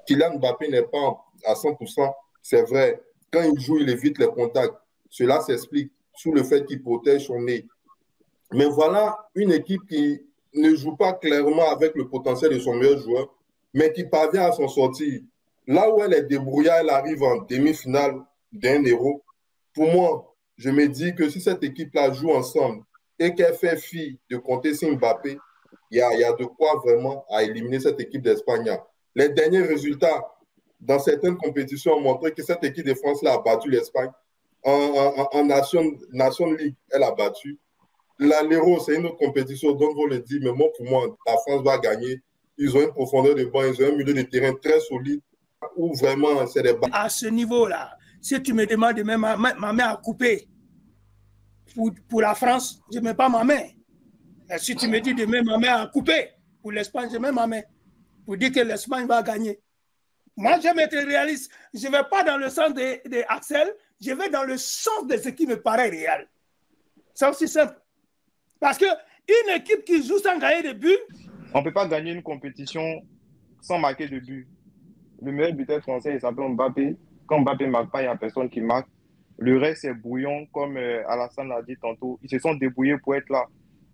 Kylian Mbappé n'est pas à 100%, c'est vrai. Quand il joue, il évite les contacts. Cela s'explique sous le fait qu'il protège son nez. Mais voilà une équipe qui ne joue pas clairement avec le potentiel de son meilleur joueur, mais qui parvient à s'en sortir. Là où elle est débrouillée, elle arrive en demi-finale d'un Euro. Pour moi, je me dis que si cette équipe-là joue ensemble et qu'elle fait fi de compter sur Mbappé, il y a de quoi vraiment à éliminer cette équipe d'Espagne. Les derniers résultats dans certaines compétitions ont montré que cette équipe de France-là a battu l'Espagne. En Nation League, elle a battu. L'Euro, c'est une autre compétition, donc vous le dites, mais moi, pour moi, la France va gagner. Ils ont une profondeur de banc, ils ont un milieu de terrain très solide, où vraiment, c'est des... À ce niveau-là, si tu me demandes de mettre ma main à couper pour la France, je ne mets pas ma main. Et si tu me dis de mettre ma main à couper pour l'Espagne, je mets ma main pour dire que l'Espagne va gagner. Moi, j'aime être réaliste. Je ne vais pas dans le sens d'Axel, je vais dans le sens de ce qui me paraît réel. C'est aussi simple. Parce qu'une équipe qui joue sans gagner de but... On ne peut pas gagner une compétition sans marquer de but. Le meilleur buteur français, il s'appelle Mbappé. Quand Mbappé ne marque pas, il n'y a personne qui marque. Le reste, c'est brouillon, comme Alassane l'a dit tantôt. Ils se sont débrouillés pour être là.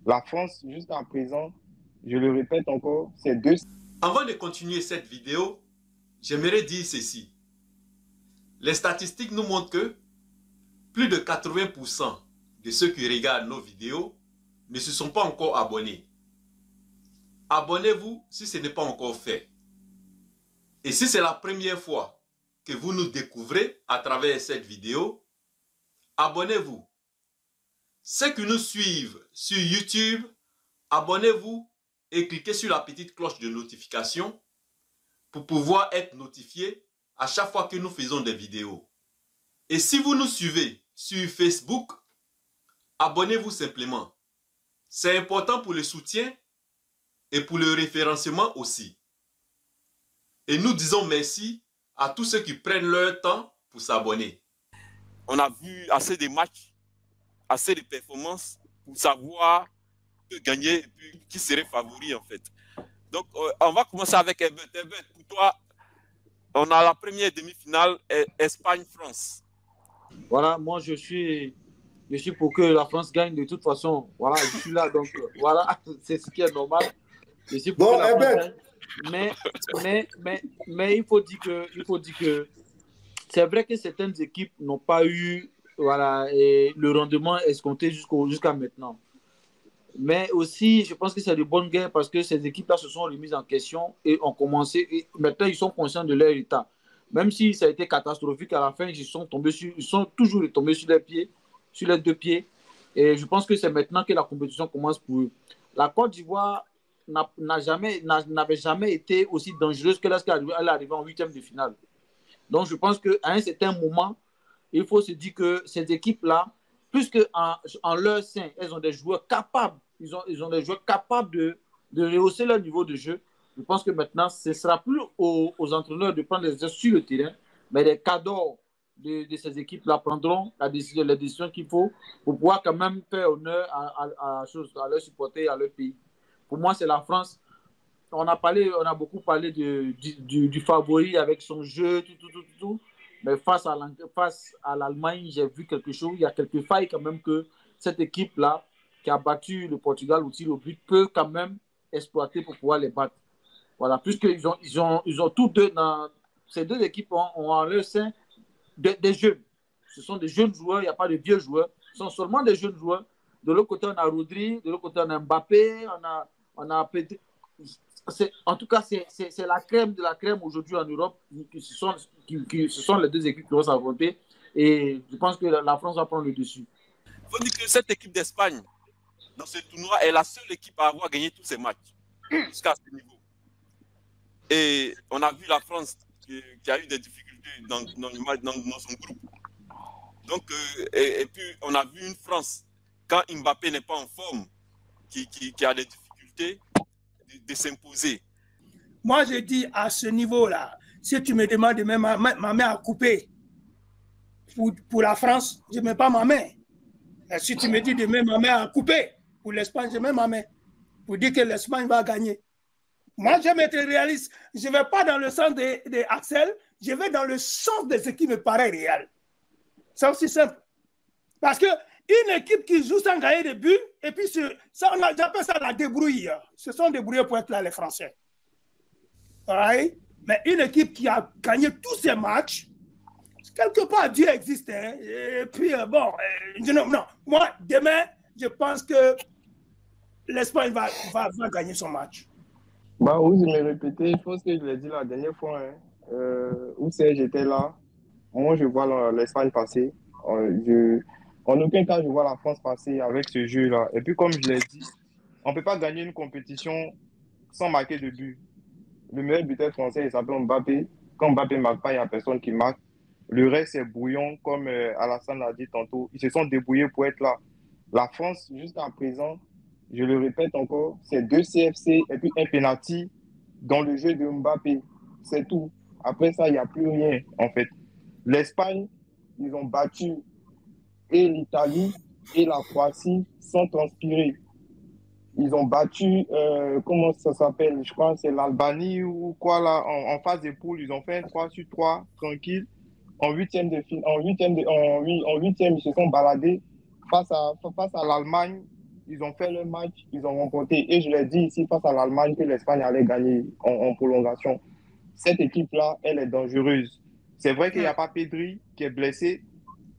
La France, jusqu'à présent, je le répète encore, c'est deux... Avant de continuer cette vidéo, j'aimerais dire ceci. Les statistiques nous montrent que plus de 80% de ceux qui regardent nos vidéos ne se sont pas encore abonnés. Abonnez-vous si ce n'est pas encore fait. Et si c'est la première fois que vous nous découvrez à travers cette vidéo, abonnez-vous. Ceux qui nous suivent sur YouTube, abonnez-vous et cliquez sur la petite cloche de notification pour pouvoir être notifié à chaque fois que nous faisons des vidéos. Et si vous nous suivez sur Facebook, abonnez-vous simplement. C'est important pour le soutien et pour le référencement aussi. Et nous disons merci à tous ceux qui prennent leur temps pour s'abonner. On a vu assez de matchs, assez de performances pour savoir qui gagner et puis qui serait favori en fait. Donc on va commencer avec Herbert. Herbert, pour toi, on a la première demi-finale Espagne-France. Voilà, moi je suis pour que la France gagne de toute façon. Voilà, je suis là, donc voilà, c'est ce qui est normal. Je suis pour que la France gagne. Mais il faut dire que c'est vrai que certaines équipes n'ont pas eu le rendement escompté jusqu'à maintenant. Mais aussi, je pense que c'est de bonnes guerres parce que ces équipes-là se sont remises en question et ont commencé. Et maintenant, ils sont conscients de leur état. Même si ça a été catastrophique à la fin, ils sont toujours tombés sur les deux pieds. Et je pense que c'est maintenant que la compétition commence pour eux. La Côte d'Ivoire n'avait jamais été aussi dangereuse que lorsqu'elle est arrivée en huitième de finale. Donc, je pense qu'à un certain moment, il faut se dire que ces équipes-là, puisque en leur sein, elles ont des joueurs capables, ils ont des joueurs capables de rehausser leur niveau de jeu. Je pense que maintenant, ce ne sera plus aux entraîneurs de prendre les décisions sur le terrain, mais les cadors de ces équipes-là prendront les décisions qu'il faut pour pouvoir quand même faire honneur à leurs supporters et à leur pays. Pour moi, c'est la France. On a beaucoup parlé du favori avec son jeu, tout. Mais face à l'Allemagne, j'ai vu quelque chose. Il y a quelques failles quand même que cette équipe-là, qui a battu le Portugal au tir au but, peut quand même exploiter pour pouvoir les battre. Voilà, puisqu'ils ont tous deux, ces deux équipes ont en leur sein des jeunes. Ce sont des jeunes joueurs, il n'y a pas de vieux joueurs. Ce sont seulement des jeunes joueurs. De l'autre côté, on a Rodri, de l'autre côté, on a Mbappé, on a Pedri. En tout cas, c'est la crème de la crème aujourd'hui en Europe. Ce sont les deux équipes qui vont s'affronter. Et je pense que la France va prendre le dessus. Il faut dire que cette équipe d'Espagne, dans ce tournoi, est la seule équipe à avoir gagné tous ses matchs jusqu'à ce niveau. Et on a vu la France qui a eu des difficultés dans son groupe. Donc, et puis, on a vu une France, quand Mbappé n'est pas en forme, qui a des difficultés de s'imposer. Moi, je dis à ce niveau-là, si tu me demandes de mettre ma main à couper pour la France, je ne mets pas ma main. Et si tu me dis de mettre ma main à couper pour l'Espagne, je mets ma main pour dire que l'Espagne va gagner. Moi, j'aime être réaliste. Je ne vais pas dans le sens de Axel, je vais dans le sens de ce qui me paraît réel. C'est aussi simple. Parce qu'une équipe qui joue sans gagner de but, et puis j'appelle ça la débrouille. Ce sont débrouillés pour être là, les Français. Right? Mais une équipe qui a gagné tous ses matchs, quelque part, Dieu existe. Hein? Et puis, bon, non, moi, demain, je pense que l'Espagne va gagner son match. Bah oui, je me répétais, je pense que je l'ai dit la dernière fois, hein, où c'est, j'étais là. Moi, je vois l'Espagne passer. En aucun cas, je vois la France passer avec ce jeu-là. Et puis, comme je l'ai dit, on ne peut pas gagner une compétition sans marquer de but. Le meilleur buteur français, il s'appelle Mbappé. Quand Mbappé ne marque pas, il n'y a personne qui marque. Le reste, c'est brouillon, comme Alassane l'a dit tantôt. Ils se sont débrouillés pour être là. La France, jusqu'à présent, je le répète encore, c'est 2 CFC et puis un penalty dans le jeu de Mbappé. C'est tout. Après ça, il n'y a plus rien, en fait. L'Espagne, ils ont battu et l'Italie et la Croatie sans transpirer. Ils ont battu, comment ça s'appelle? Je crois que c'est l'Albanie ou quoi là, en phase de poule. Ils ont fait un 3-3 tranquille. En huitième, ils se sont baladés face à l'Allemagne. Ils ont fait le match, ils ont remporté. Et je l'ai dit ici, face à l'Allemagne, que l'Espagne allait gagner en prolongation. Cette équipe-là, elle est dangereuse. C'est vrai qu'il n'y a pas Pedri qui est blessé,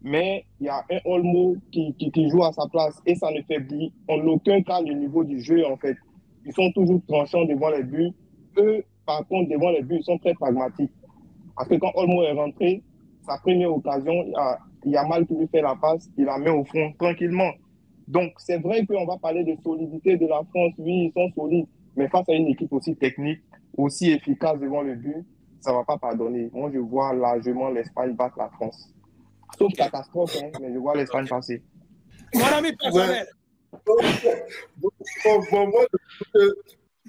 mais il y a un Olmo qui joue à sa place et ça ne faiblit en aucun cas le niveau du jeu, en fait. Ils sont toujours tranchants devant les buts. Eux, par contre, devant les buts, ils sont très pragmatiques. Parce que quand Olmo est rentré, sa première occasion, il y a Mal qui lui fait la passe, il la met au fond tranquillement. Donc, c'est vrai qu'on va parler de solidité de la France. Oui, ils sont solides. Mais face à une équipe aussi technique, aussi efficace devant le but, ça ne va pas pardonner. Moi, je vois largement l'Espagne battre la France. Sauf catastrophe, hein, mais je vois l'Espagne passer. Mon ami personnel. Moi,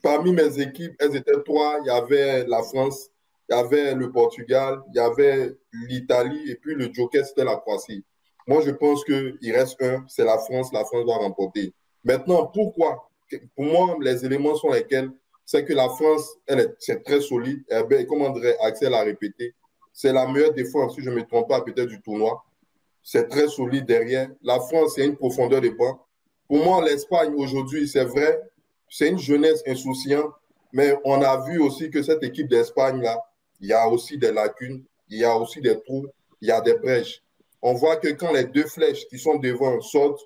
parmi mes équipes, elles étaient 3. Il y avait la France, il y avait le Portugal, il y avait l'Italie et puis le joker, c'était la Croatie. Moi, je pense qu'il reste un, c'est la France. La France doit remporter. Maintenant, pourquoi? Pour moi, les éléments sont lesquels? C'est que la France, c'est très solide. Eh bien, comme André Axel a répété, c'est la meilleure défense, si je ne me trompe pas, peut-être du tournoi. C'est très solide derrière. La France, c'est une profondeur de banc. Pour moi, l'Espagne, aujourd'hui, c'est vrai, c'est une jeunesse insouciante, mais on a vu aussi que cette équipe d'Espagne-là, il y a aussi des lacunes, il y a aussi des trous, il y a des brèches. On voit que quand les 2 flèches qui sont devant sortent,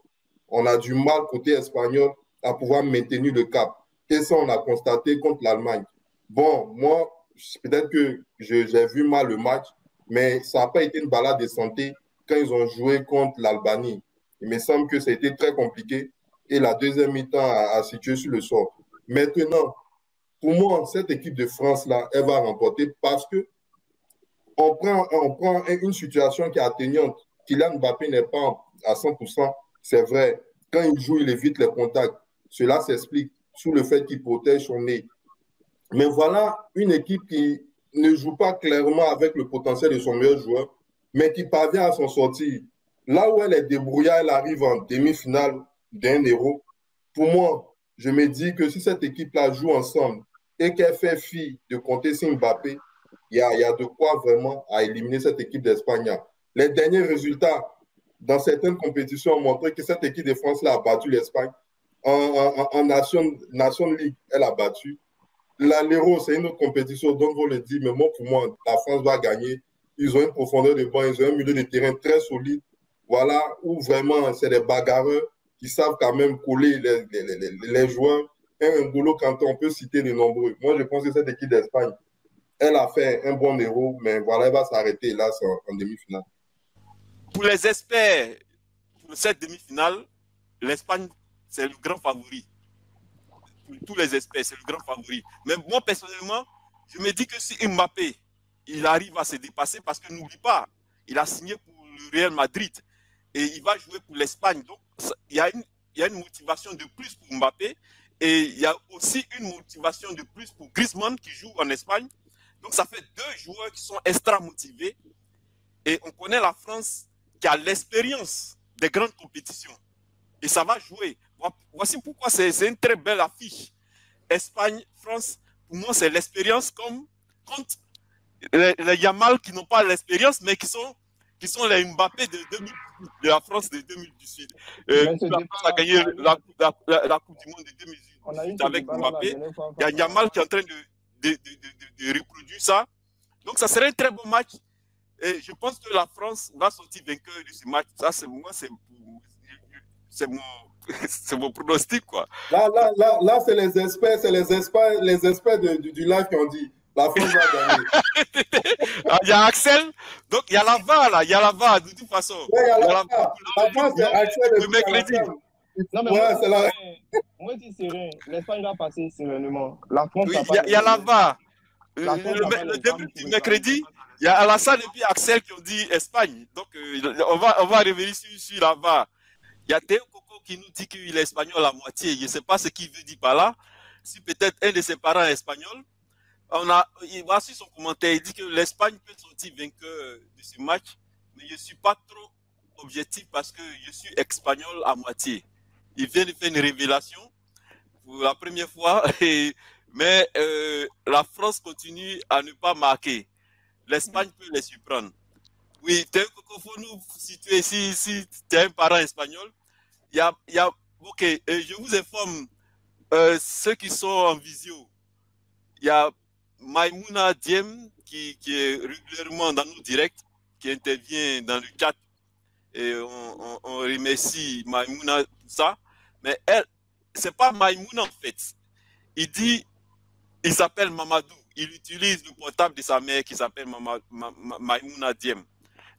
on a du mal côté espagnol à pouvoir maintenir le cap. Et ça, on a constaté contre l'Allemagne. Bon, moi, peut-être que j'ai vu mal le match, mais ça n'a pas été une balade de santé quand ils ont joué contre l'Albanie. Il me semble que ça a été très compliqué et la deuxième mi-temps a situé sur le sort. Maintenant, pour moi, cette équipe de France-là, elle va remporter parce que on prend une situation qui est atteignante. Kylian Mbappé n'est pas à 100%, c'est vrai. Quand il joue, il évite les contacts. Cela s'explique sous le fait qu'il protège son nez. Mais voilà une équipe qui ne joue pas clairement avec le potentiel de son meilleur joueur, mais qui parvient à s'en sortir. Là où elle est débrouillée, elle arrive en demi-finale d'un Euro. Pour moi, je me dis que si cette équipe-là joue ensemble et qu'elle fait fi de compter sur Mbappé, il y a de quoi vraiment à éliminer cette équipe d'Espagne. Les derniers résultats dans certaines compétitions ont montré que cette équipe de France-là a battu l'Espagne. En Nation League, elle a battu. L'Euro, c'est une autre compétition, donc vous le dites, mais moi, pour moi, la France va gagner. Ils ont une profondeur de banc, ils ont un milieu de terrain très solide. Voilà, où vraiment, c'est des bagarreurs qui savent quand même coller les joueurs. Un N'Golo Kanté, on peut citer de nombreux. Moi, je pense que cette équipe d'Espagne, elle a fait un bon Euro, mais voilà, elle va s'arrêter là, en demi-finale. Pour les experts, pour cette demi-finale, l'Espagne, c'est le grand favori. Pour tous les experts, c'est le grand favori. Mais moi, personnellement, je me dis que si Mbappé, il arrive à se dépasser, parce que n'oublie pas, il a signé pour le Real Madrid et il va jouer pour l'Espagne. Donc, il y a une motivation de plus pour Mbappé et il y a aussi une motivation de plus pour Griezmann qui joue en Espagne. Donc, ça fait 2 joueurs qui sont extra motivés et on connaît la France qui a l'expérience des grandes compétitions. Et ça va jouer. Voici pourquoi c'est une très belle affiche. Espagne, France, pour moi, c'est l'expérience comme contre les Yamal qui n'ont pas l'expérience, mais qui sont les Mbappé de la France de 2018. La France a gagné la Coupe du Monde de 2018 avec Mbappé. Il y a Yamal qui est en train de reproduire ça. Donc, ça serait un très bon match. Et je pense que la France va sortir vainqueur de ce match. Ça, c'est moi, c'est mon pronostic, quoi. Là, c'est les experts du live qui ont dit la France va gagner. Il y a Axel, donc il y a la VAR là, il y a la VAR de toute façon. Ouais, il y a la VAR. La France, c'est Axel le mercredi. Non, mais ouais, moi, je dis serein. L'Espagne va passer sereinement. La France, oui, il y a la VAR. Le début du mercredi, il y a Alassane et puis Axel qui ont dit Espagne. Donc, on va revenir sur la VAR. Il y a Théo Coco qui nous dit qu'il est espagnol à moitié. Je ne sais pas ce qu'il veut dire par là. Si peut-être un de ses parents est espagnol. Voici son commentaire. Il dit que l'Espagne peut sortir vainqueur de ce match. Mais je ne suis pas trop objectif parce que je suis espagnol à moitié. Il vient de faire une révélation pour la première fois. Mais la France continue à ne pas marquer. L'Espagne peut les surprendre. Oui, il faut nous situer si tu es un parent espagnol. Il y a ok, je vous informe, ceux qui sont en visio, il y a Maïmouna Diem qui est régulièrement dans nos directs, qui intervient dans le chat. Et on remercie Maïmouna pour ça. Mais elle, c'est pas Maïmouna en fait. Il s'appelle Mamadou. Il utilise le portable de sa mère qui s'appelle Maïmouna Diem.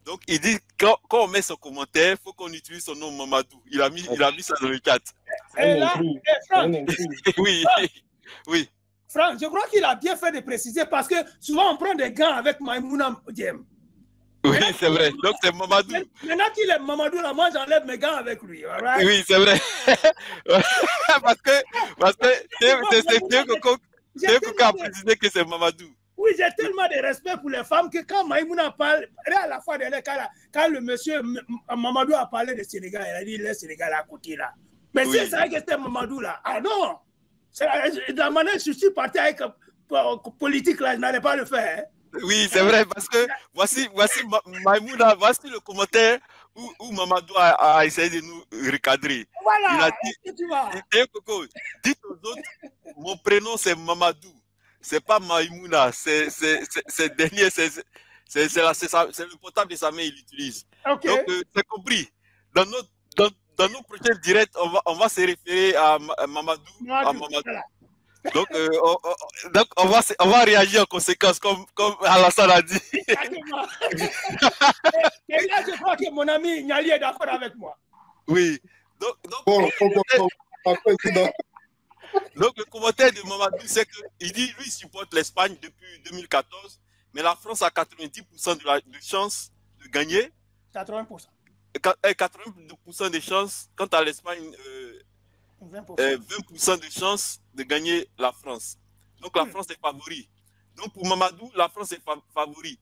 Donc, il dit, quand on met son commentaire, il faut qu'on utilise son nom Mamadou. Il a mis ça dans le chat. Et là, Franck, oui, oui. Franck, je crois qu'il a bien fait de préciser parce que souvent on prend des gants avec Maïmouna Diem. Oui, c'est vrai. Donc, c'est Mamadou. Maintenant qu'il est Mamadou, là, moi, j'enlève mes gants avec lui. Right? Oui, c'est vrai. parce que c'est Dieu qui a précisé que c'est Mamadou. Oui, j'ai tellement de respect pour les femmes que quand Maïmouna parle, à la fois quand le monsieur Mamadou a parlé de Sénégal, il a dit le Sénégal à côté là. Mais oui. C'est vrai que c'était Mamadou là. Ah non! De la manière je suis parti avec politique là, je n'allais pas le faire. Hein. Oui, c'est vrai, parce que voici Maïmouna, voici le commentaire où Mamadou a essayé de nous recadrer. Voilà, il a dit, dites aux autres, mon prénom c'est Mamadou. C'est pas Maïmouna, c'est dernier, c'est le portable de sa mère, il l'utilise. Okay. Donc, c'est compris. Dans nos prochains directs, on va se référer à Mamadou. Voilà. Donc, on va réagir en conséquence, comme Alassane a dit. Exactement. Et là, je crois que mon ami Niali est d'accord avec moi. Oui. Donc, le commentaire de Mamadou, c'est qu'il dit lui, il supporte l'Espagne depuis 2014, mais la France a 90% de chances de gagner. 80%. 80% de chances, quant à l'Espagne, 20% de chances de gagner la France. Donc, la France est favori. Donc, pour Mamadou, la France est favori.